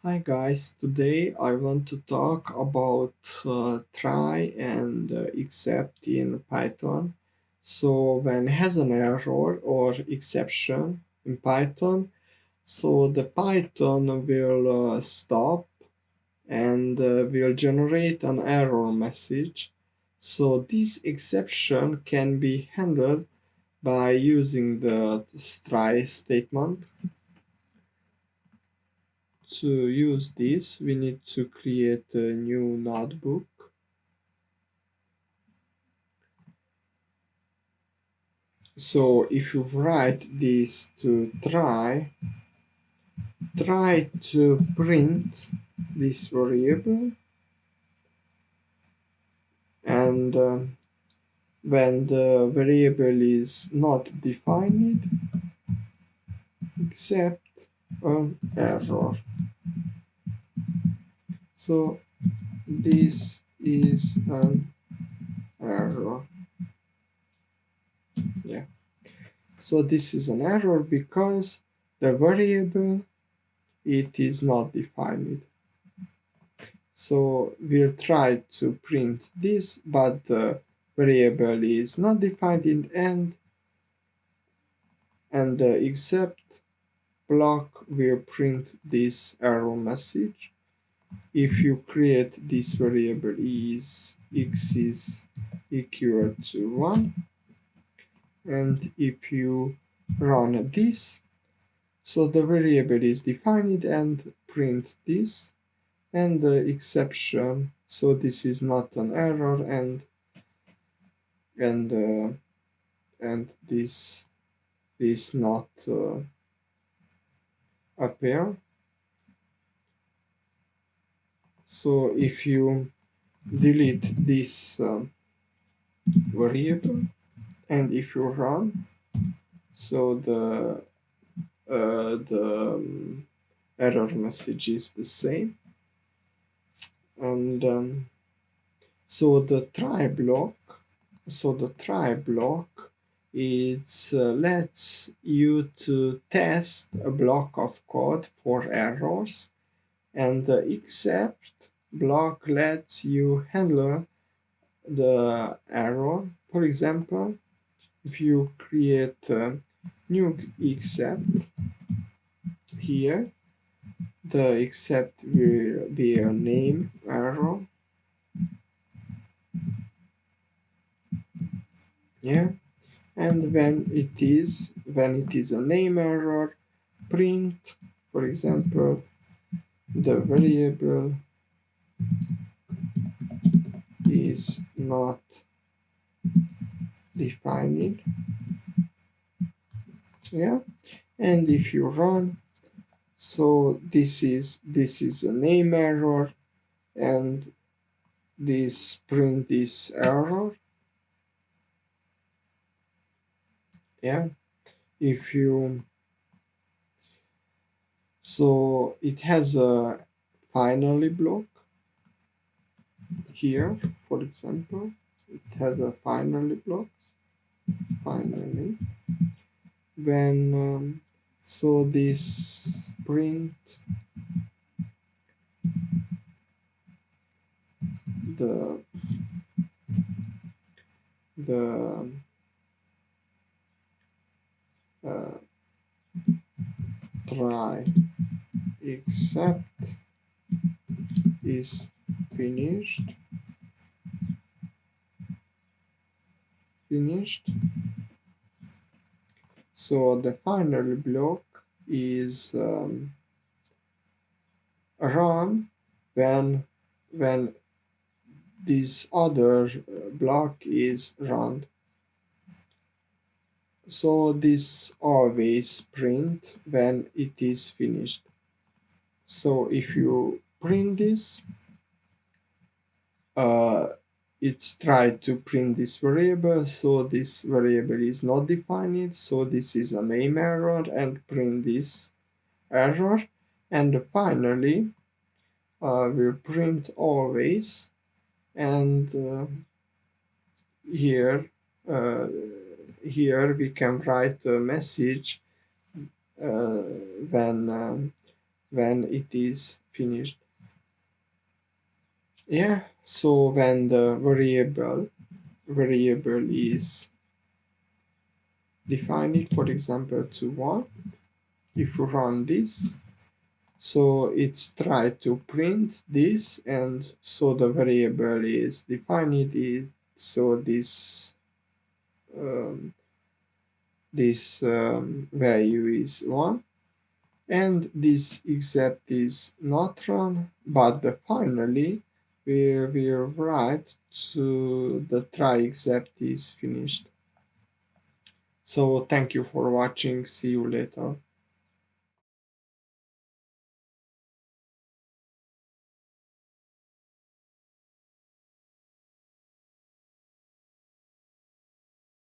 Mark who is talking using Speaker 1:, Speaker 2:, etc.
Speaker 1: Hi guys, today I want to talk about try and except in Python. So when has an error or exception in Python, so the Python will stop and will generate an error message. So this exception can be handled by using the try statement. To use this, we need to create a new notebook. So if you write this to try to print this variable, and when the variable is not defined, except an error. So this is an error. Yeah. So this is an error because the variable it is not defined. So we'll try to print this, but the variable is not defined in end, and the except block will print this error message. If you create this variable is x is equal to 1, and if you run this, so the variable is defined and print this, and the exception, so this is not an error, and uh, and this is not appear. So if you delete this variable and if you run, so the error message is the same, and so the try block the try block it lets you to test a block of code for errors, and the except block lets you handle the error. For example, if you create a new except here, the except will be a name error. Yeah, and when it is a name error, print, for example, the variable is not defined. Yeah, and if you run, so this is a name error, and this print this error. Yeah, if you so it has a finally block here, for example, it has a finally block. Finally, when so this print the the uh, try except is finished. So the final block is run when when this other block is run. So this always print when it is finished. So if you print this, uh, it's tried to print this variable, so this variable is not defined, so this is a name error, and print this error, and finally we'll print always, and here uh, here we can write a message when when it is finished. Yeah, so when the variable is defined, for example, to 1, if you run this, so it's try to print this, and so the variable is defined it, so this value is 1, and this except is not run, but finally we will write to the try except is finished. So thank you for watching, see you later.